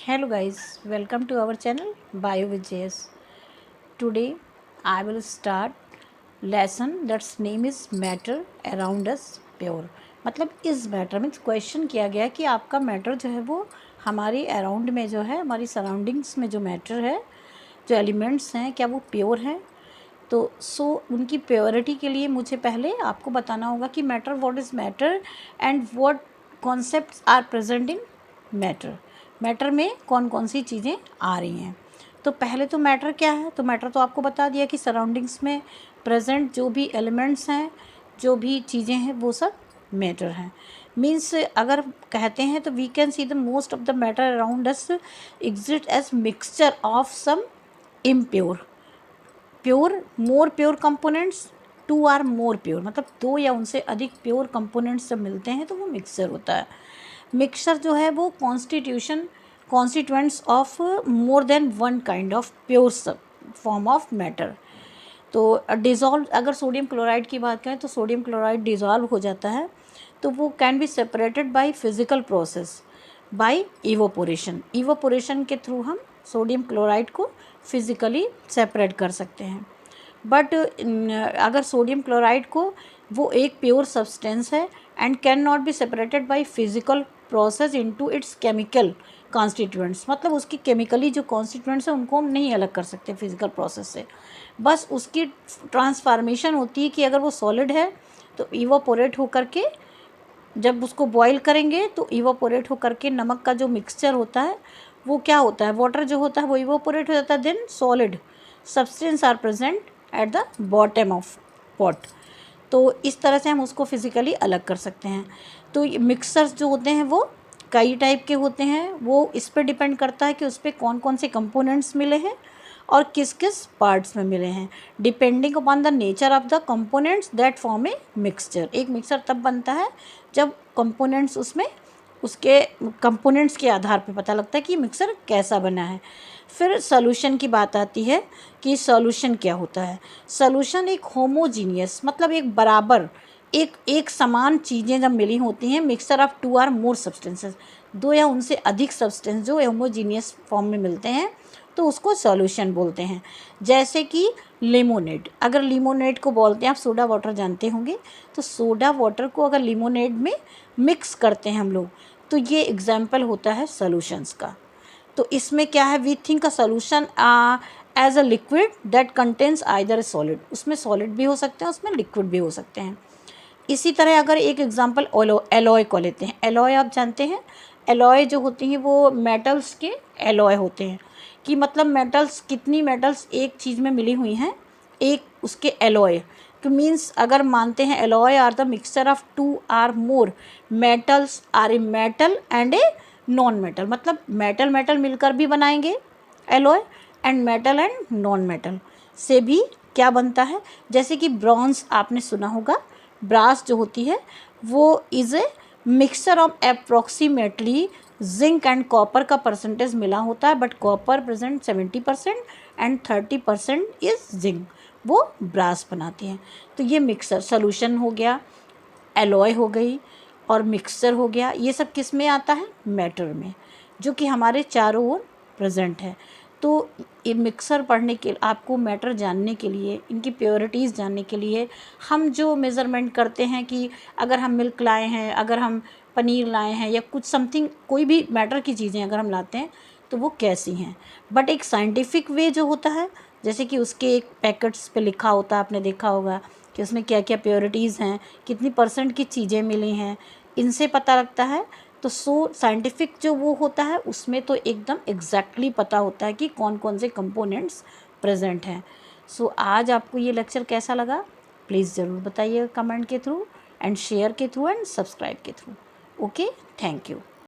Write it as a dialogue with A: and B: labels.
A: Hello guys, welcome to our channel Bio with JS. Today I will start lesson that's name is matter around us pure. मतलब इस matter में question किया गया कि आपका matter जो है वो हमारे अराउंड में जो है, हमारी सराउंडिंग्स में जो मैटर है, जो एलिमेंट्स हैं, क्या वो प्योर हैं। तो उनकी प्योरिटी के लिए मुझे पहले आपको बताना होगा कि matter, what is matter and what concepts are present in matter. Matter में कौन कौन सी चीज़ें आ रही हैं। तो पहले तो मैटर क्या है, तो मैटर तो आपको बता दिया कि सराउंडिंग्स में प्रेजेंट जो भी एलिमेंट्स हैं, जो भी चीज़ें हैं, वो सब मैटर हैं। मीन्स अगर कहते हैं तो we can see the most of the matter around us exist as mixture of some impure, pure, more pure components, two or more pure, मतलब दो या उनसे अधिक प्योर कंपोनेंट्स जब मिलते हैं तो वो मिक्सचर होता है। मिक्सचर जो है वो constituents of more than one kind of pure form of matter. तो डिज़ोल्व, अगर सोडियम क्लोराइड की बात करें तो सोडियम क्लोराइड डिज़ोल्व हो जाता है तो वो can be separated by physical process, by evaporation के थ्रू हम सोडियम क्लोराइड को फिज़िकली सेपरेट कर सकते हैं। बट अगर सोडियम क्लोराइड को, वो एक प्योर सब्सटेंस है and can not be separated by physical process into its chemical constituents, मतलब उसकी केमिकली जो कॉन्स्टिट्यूएंट्स हैं उनको हम नहीं अलग कर सकते फिजिकल प्रोसेस से। बस उसकी ट्रांसफॉर्मेशन होती है कि अगर वो सॉलिड है तो इवापोरेट होकर के, जब उसको बॉईल करेंगे तो इवापोरेट होकर के नमक का जो मिक्सचर होता है वो क्या होता है, वाटर जो होता है वो इवापोरेट हो जाता है, then solid substance are present at the bottom of pot. तो इस तरह से हम उसको फिज़िकली अलग कर सकते हैं। तो ये मिक्सर्स जो होते हैं वो कई टाइप के होते हैं, वो इस पर डिपेंड करता है कि उस पर कौन कौन से कंपोनेंट्स मिले हैं और किस किस पार्ट्स में मिले हैं, depending upon the nature of the components that form a mixture. एक मिक्सचर तब बनता है जब कंपोनेंट्स उसमें, उसके कंपोनेंट्स के आधार पर पता लगता है कि मिक्सर कैसा बना है। फिर सॉल्यूशन की बात आती है कि सॉल्यूशन क्या होता है। सॉल्यूशन एक होमोजीनियस, मतलब एक बराबर, एक समान चीज़ें जब मिली होती हैं, mixture of two or more substances, दो या उनसे अधिक सब्सटेंस जो होमोजीनियस फॉर्म में मिलते हैं तो उसको सॉल्यूशन बोलते हैं। जैसे कि लिमोनेड, अगर लिमोनेड को बोलते हैं, आप सोडा वाटर जानते होंगे, तो सोडा वाटर को अगर लिमोनेड में मिक्स करते हैं हम लोग तो ये एग्जाम्पल होता है सॉल्यूशंस का। तो इसमें क्या है, we think a solution as a liquid that contains either solid, उसमें सॉलिड भी हो सकते हैं, उसमें लिक्विड भी हो सकते हैं। इसी तरह अगर एक एग्जांपल एलॉय को लेते हैं, एलॉय आप जानते हैं, एलॉय जो होती हैं वो मेटल्स के एलॉय होते हैं, कि मतलब मेटल्स, कितनी मेटल्स एक चीज़ में मिली हुई हैं, एक उसके एलॉय, तो मीन्स अगर मानते हैं alloy are the mixture of two or more metals or a metal and a non metal, मतलब मेटल मेटल मिलकर भी बनाएंगे alloy, and metal and non metal से भी क्या बनता है। जैसे कि ब्रॉन्ज आपने सुना होगा, ब्रास जो होती है वो is a mixture of approximately zinc and copper का परसेंटेज मिला होता है, but copper present 70% and 30% is zinc, वो ब्रास बनाती हैं। तो ये मिक्सर सॉल्यूशन हो गया, एलॉय हो गई और मिक्सचर हो गया, ये सब किस में आता है, मैटर में, जो कि हमारे चारों ओर प्रेजेंट है। तो ये मिक्सर पढ़ने के, आपको मैटर जानने के लिए, इनकी प्योरिटीज़ जानने के लिए, हम जो मेज़रमेंट करते हैं कि अगर हम मिल्क लाए हैं, अगर हम पनीर लाए हैं, या कुछ समथिंग, कोई भी मैटर की चीज़ें अगर हम लाते हैं तो वो कैसी हैं, बट एक साइंटिफिक वे जो होता है, जैसे कि उसके एक पैकेट्स पे लिखा होता है, आपने देखा होगा कि उसमें क्या क्या प्योरिटीज़ हैं, कितनी % की चीज़ें मिली हैं, इनसे पता लगता है। तो साइंटिफिक जो वो होता है उसमें तो एकदम एग्जैक्टली पता होता है कि कौन कौन से कंपोनेंट्स प्रेजेंट हैं। आज आपको ये लेक्चर कैसा लगा, प्लीज़ ज़रूर बताइएगा कमेंट के थ्रू एंड शेयर के थ्रू एंड सब्सक्राइब के थ्रू। Okay, thank you.